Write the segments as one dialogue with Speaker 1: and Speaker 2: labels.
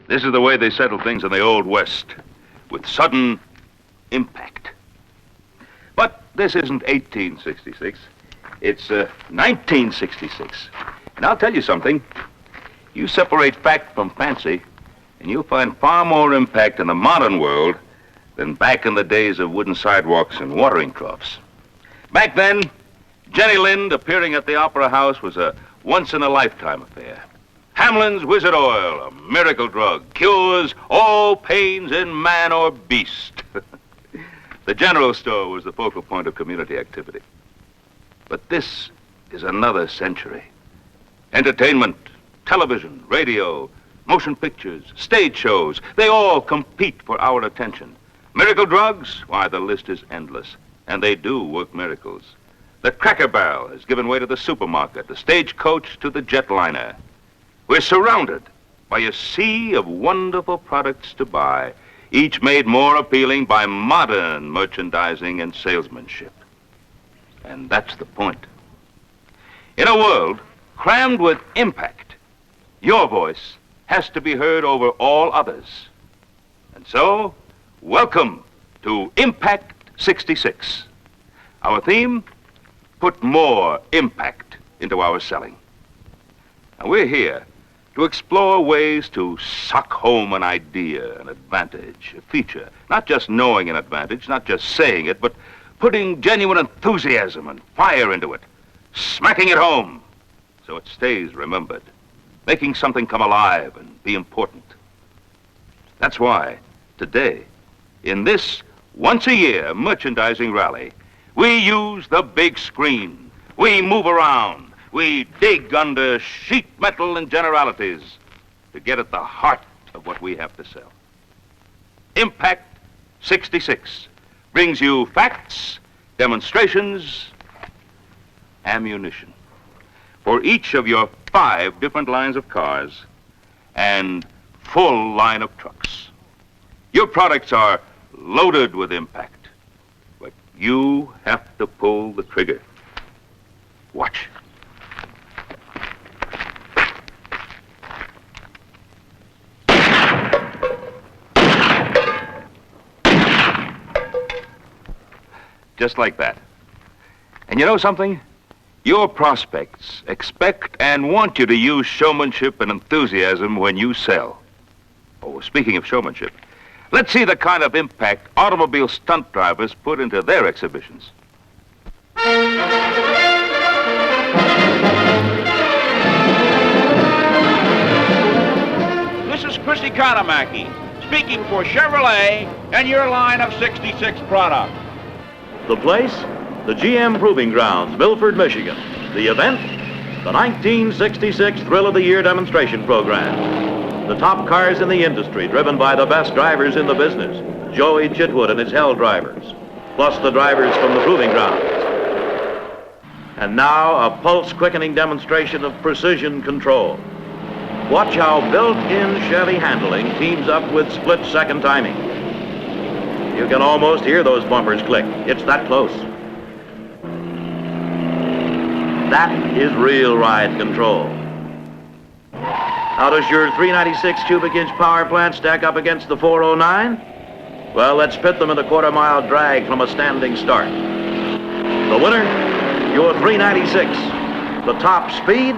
Speaker 1: This is the way they settled things in the Old West, with sudden impact. But this isn't 1866. It's 1966. And I'll tell you something. You separate fact from fancy, and you'll find far more impact in the modern world than back in the days of wooden sidewalks and watering troughs. Back then, Jenny Lind appearing at the Opera House was a once-in-a-lifetime affair. Hamlin's Wizard Oil, a miracle drug, cures all pains in man or beast. The general store was the focal point of community activity. But this is another century. Entertainment, television, radio, motion pictures, stage shows, they all compete for our attention. Miracle drugs? Why, the list is endless. And they do work miracles. The Cracker Barrel has given way to the supermarket, the stagecoach to the jetliner. We're surrounded by a sea of wonderful products to buy, each made more appealing by modern merchandising and salesmanship. And that's the point. In a world crammed with impact, your voice has to be heard over all others. And so, welcome to Impact 66. Our theme, put more impact into our selling. Now, we're here to explore ways to suck home an idea, an advantage, a feature. Not just knowing an advantage, not just saying it, but putting genuine enthusiasm and fire into it, smacking it home so it stays remembered, making something come alive and be important. That's why today, in this once-a-year merchandising rally, we use the big screen. We move around. We dig under sheet metal and generalities to get at the heart of what we have to sell. Impact 66 brings you facts, demonstrations, ammunition for each of your 5 different lines of cars and full line of trucks. Your products are loaded with impact, but you have to pull the trigger. Watch. Just like that. And you know something? Your prospects expect and want you to use showmanship and enthusiasm when you sell. Oh, speaking of showmanship, let's see the kind of impact automobile stunt drivers put into their exhibitions.
Speaker 2: This is Chris Economaki, speaking for Chevrolet and your line of 66 products.
Speaker 3: The place? The GM Proving Grounds, Milford, Michigan. The event? The 1966 Thrill of the Year demonstration program. The top cars in the industry, driven by the best drivers in the business, Joey Chitwood and his Hell drivers, plus the drivers from the Proving Grounds. And now, a pulse-quickening demonstration of precision control. Watch how built-in Chevy handling teams up with split-second timing. You can almost hear those bumpers click. It's that close. That is real ride control. How does your 396 cubic inch power plant stack up against the 409? Well, let's pit them in a quarter-mile drag from a standing start. The winner, your 396. The top speed,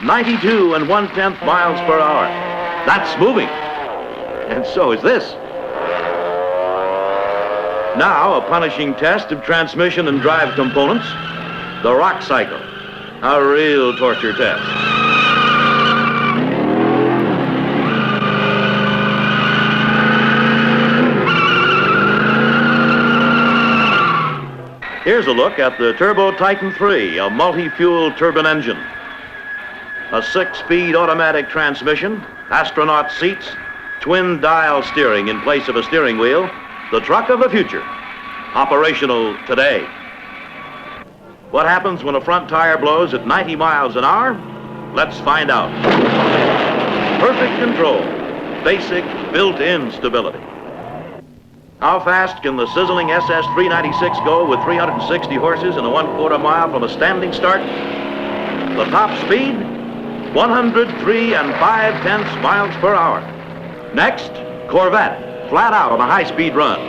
Speaker 3: 92 1/10 miles per hour. That's moving. And so is this. Now, a punishing test of transmission and drive components, the rock cycle, a real torture test. Here's a look at the Turbo Titan 3, a multi-fuel turbine engine. A 6-speed automatic transmission, astronaut seats, twin dial steering in place of a steering wheel, the truck of the future, operational today. What happens when a front tire blows at 90 miles an hour? Let's find out. Perfect control, basic built-in stability. How fast can the sizzling SS396 go with 360 horses and a 1/4 mile from a standing start? The top speed, 103 5/10 miles per hour. Next, Corvette, flat out on a high-speed run.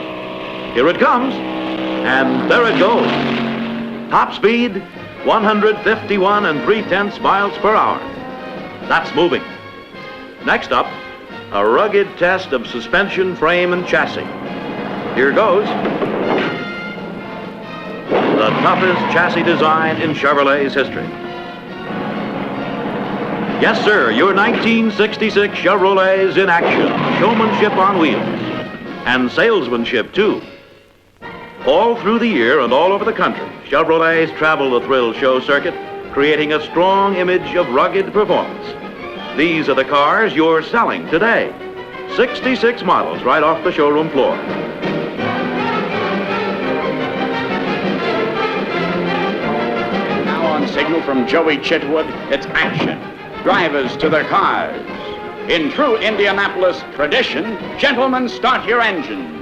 Speaker 3: Here it comes, and there it goes. Top speed, 151 3/10 miles per hour. That's moving. Next up, a rugged test of suspension, frame, and chassis. Here goes. The toughest chassis design in Chevrolet's history. Yes, sir, your 1966 Chevrolet's in action. Showmanship on wheels. And salesmanship, too. All through the year and all over the country, Chevrolets travel the thrill show circuit, creating a strong image of rugged performance. These are the cars you're selling today. 66 models right off the showroom floor.
Speaker 2: Now on signal from Joey Chitwood, it's action. Drivers to their cars. In true Indianapolis tradition, gentlemen, start your engines.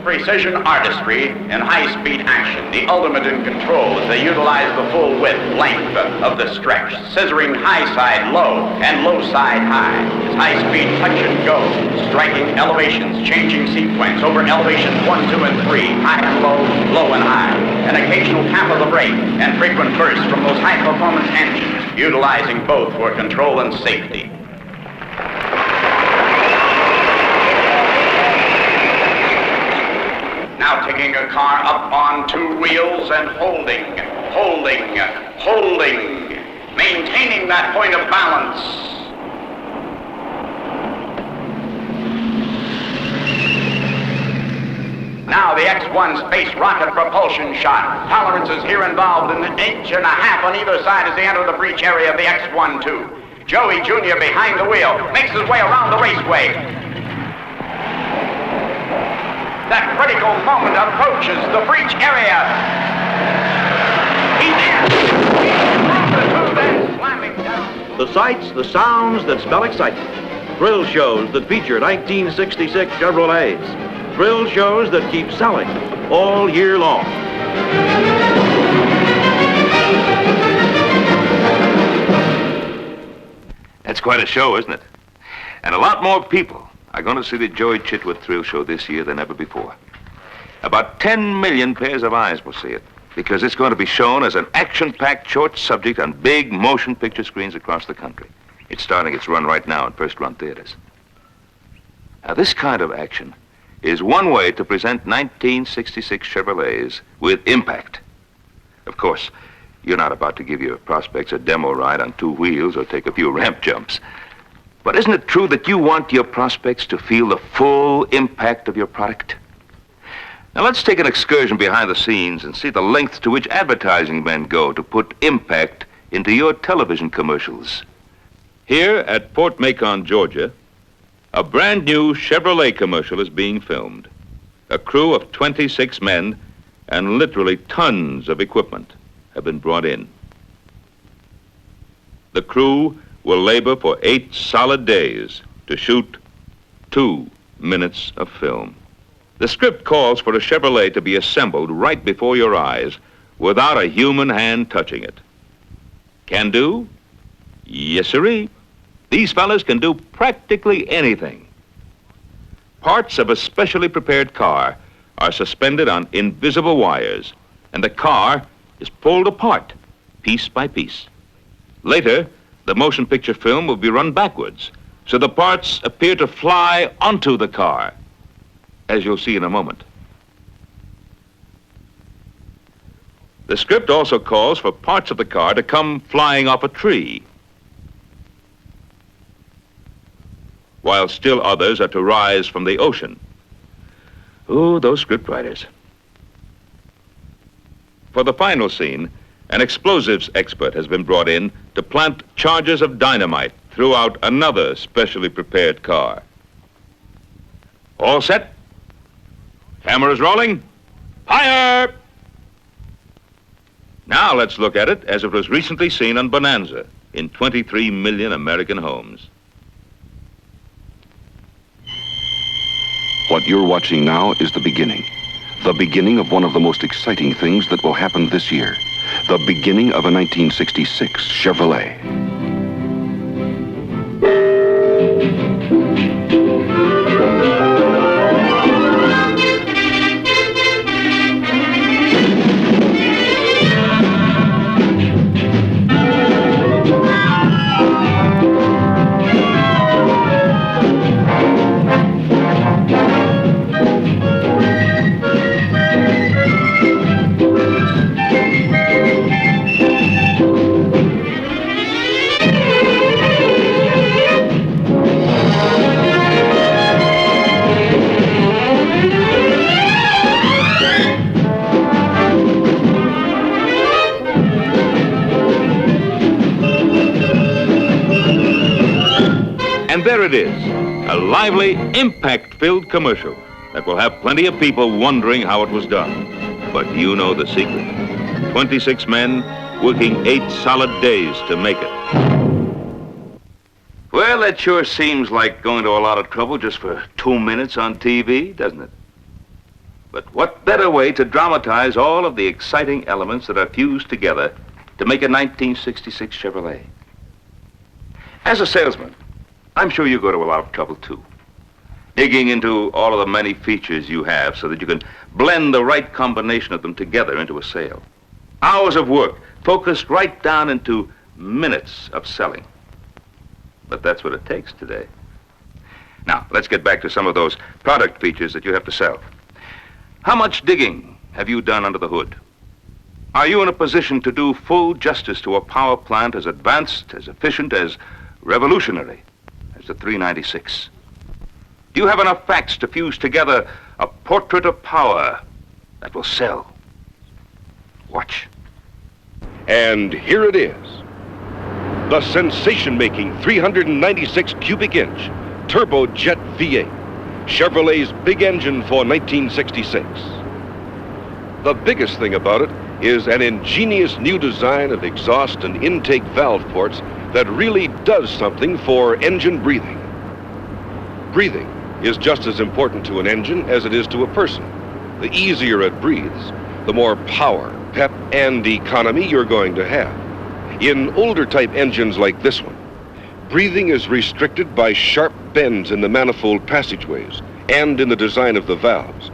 Speaker 2: Precision artistry and high-speed action, the ultimate in control as they utilize the full width, length of the stretch, scissoring high side low and low side high. It's high-speed touch and go, striking elevations, changing sequence over elevations 1, 2, and 3, high and low, low and high. An occasional tap of the brake and frequent bursts from those high-performance engines, utilizing both for control and safety. Now taking a car up on two wheels and holding, maintaining that point of balance. Now the X1 space rocket propulsion shot. Tolerances here involved in 1.5 inches on either side as they enter the breach area of the X1-2. Joey Jr. behind the wheel makes his way around the raceway. That critical moment approaches the breach area. He's in. Slamming down.
Speaker 3: The sights, the sounds that spell excitement. Thrill shows that feature 1966 Chevrolets. Thrill shows that keep selling all year long.
Speaker 1: That's quite a show, isn't it? And a lot more people are going to see the Joey Chitwood Thrill Show this year than ever before. About 10 million pairs of eyes will see it, because it's going to be shown as an action-packed short subject on big motion picture screens across the country. It's starting its run right now in first-run theaters. Now, this kind of action is one way to present 1966 Chevrolets with impact. Of course, you're not about to give your prospects a demo ride on two wheels or take a few ramp jumps. But isn't it true that you want your prospects to feel the full impact of your product? Now let's take an excursion behind the scenes and see the lengths to which advertising men go to put impact into your television commercials. Here at Fort Macon, Georgia, a brand new Chevrolet commercial is being filmed. A crew of 26 men and literally tons of equipment have been brought in. The crew will labor for 8 solid days to shoot 2 minutes of film. The script calls for a Chevrolet to be assembled right before your eyes without a human hand touching it. Can do? Yes, sirree. These fellas can do practically anything. Parts of a specially prepared car are suspended on invisible wires, and the car is pulled apart, piece by piece. Later, the motion picture film will be run backwards, so the parts appear to fly onto the car, as you'll see in a moment. The script also calls for parts of the car to come flying off a tree, while still others are to rise from the ocean. Oh, those script writers. For the final scene, an explosives expert has been brought in to plant charges of dynamite throughout another specially prepared car. All set? Cameras rolling? Fire! Now let's look at it as it was recently seen on Bonanza. in 23 million American homes.
Speaker 4: What you're watching now is the beginning of one of the most exciting things that will happen this year, the beginning of a 1966 Chevrolet.
Speaker 1: And there it is, a lively, impact-filled commercial that will have plenty of people wondering how it was done. But you know the secret. 26 men working 8 solid days to make it. Well, that sure seems like going to a lot of trouble just for 2 minutes on TV, doesn't it? But what better way to dramatize all of the exciting elements that are fused together to make a 1966 Chevrolet? As a salesman, I'm sure you go to a lot of trouble, too. Digging into all of the many features you have so that you can blend the right combination of them together into a sale. Hours of work focused right down into minutes of selling. But that's what it takes today. Now, let's get back to some of those product features that you have to sell. How much digging have you done under the hood? Are you in a position to do full justice to a power plant as advanced, as efficient, as revolutionary as the 396? Do you have enough facts to fuse together a portrait of power that will sell? Watch.
Speaker 5: And here it is. The sensation-making 396 cubic inch turbojet V8, Chevrolet's big engine for 1966. The biggest thing about it is an ingenious new design of exhaust and intake valve ports that really does something for engine breathing. Breathing is just as important to an engine as it is to a person. The easier it breathes, the more power, pep, and economy you're going to have. In older type engines like this one, breathing is restricted by sharp bends in the manifold passageways and in the design of the valves.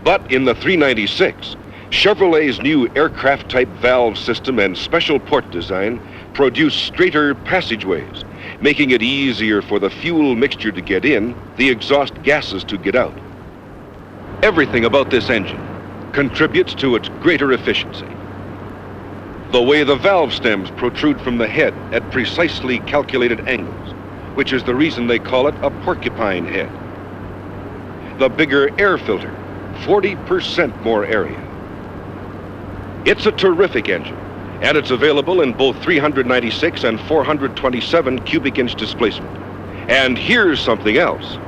Speaker 5: But in the 396, Chevrolet's new aircraft type valve system and special port design produce straighter passageways, making it easier for the fuel mixture to get in, the exhaust gases to get out. Everything about this engine contributes to its greater efficiency. The way the valve stems protrude from the head at precisely calculated angles, which is the reason they call it a porcupine head. The bigger air filter, 40% more area. It's a terrific engine, and it's available in both 396 and 427 cubic inch displacement. And here's something else.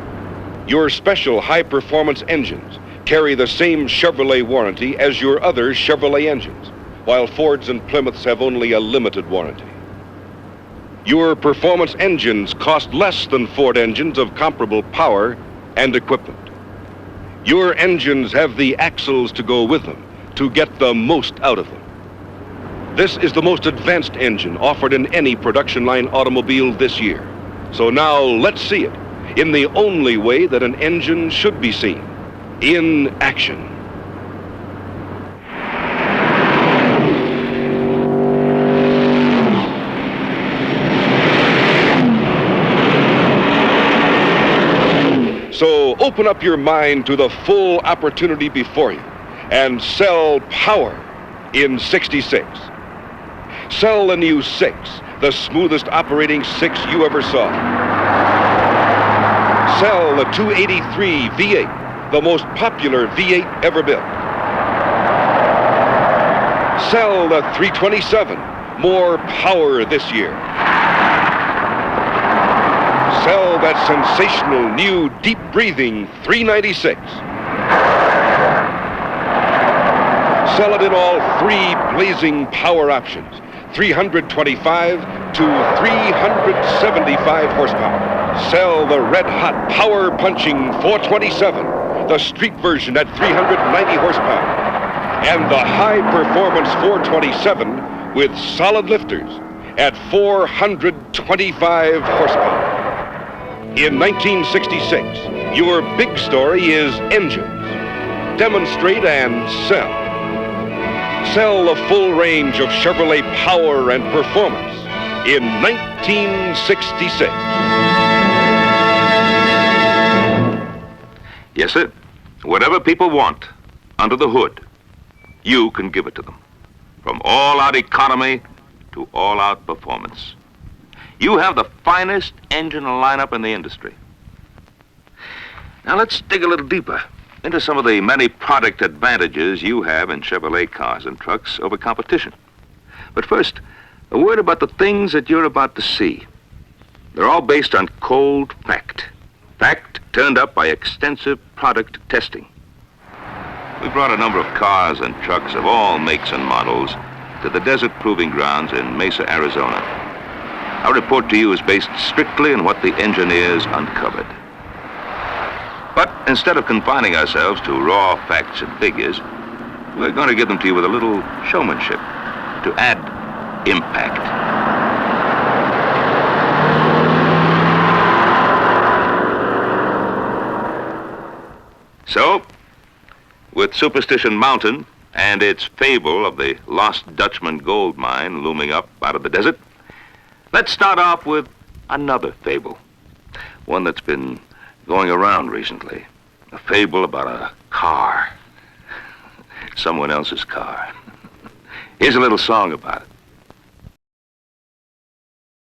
Speaker 5: Your special high-performance engines carry the same Chevrolet warranty as your other Chevrolet engines, while Fords and Plymouths have only a limited warranty. Your performance engines cost less than Ford engines of comparable power and equipment. Your engines have the axles to go with them to get the most out of them. This is the most advanced engine offered in any production line automobile this year. So now let's see it in the only way that an engine should be seen, in action. So open up your mind to the full opportunity before you and sell power in 66. Sell the new 6, the smoothest operating 6 you ever saw. Sell the 283 V8, the most popular V8 ever built. Sell the 327, more power this year. Sell that sensational new deep-breathing 396. Sell it in all 3 blazing power options, 325 to 375 horsepower. Sell the red-hot, power-punching 427, the street version at 390 horsepower, and the high-performance 427 with solid lifters at 425 horsepower. In 1966, your big story is engines. Demonstrate and sell. Sell the full range of Chevrolet power and performance in 1966.
Speaker 1: Yes, sir. Whatever people want under the hood, you can give it to them. From all-out economy to all-out performance. You have the finest engine lineup in the industry. Now let's dig a little deeper into some of the many product advantages you have in Chevrolet cars and trucks over competition. But first, a word about the things that you're about to see. They're all based on cold fact. Fact turned up by extensive product testing. We brought a number of cars and trucks of all makes and models to the desert proving grounds in Mesa, Arizona. Our report to you is based strictly on what the engineers uncovered. But instead of confining ourselves to raw facts and figures, we're going to give them to you with a little showmanship to add impact. So, with Superstition Mountain and its fable of the lost Dutchman gold mine looming up out of the desert, let's start off with another fable, one that's been going around recently. A fable about a car. Someone else's car. Here's a little song about it.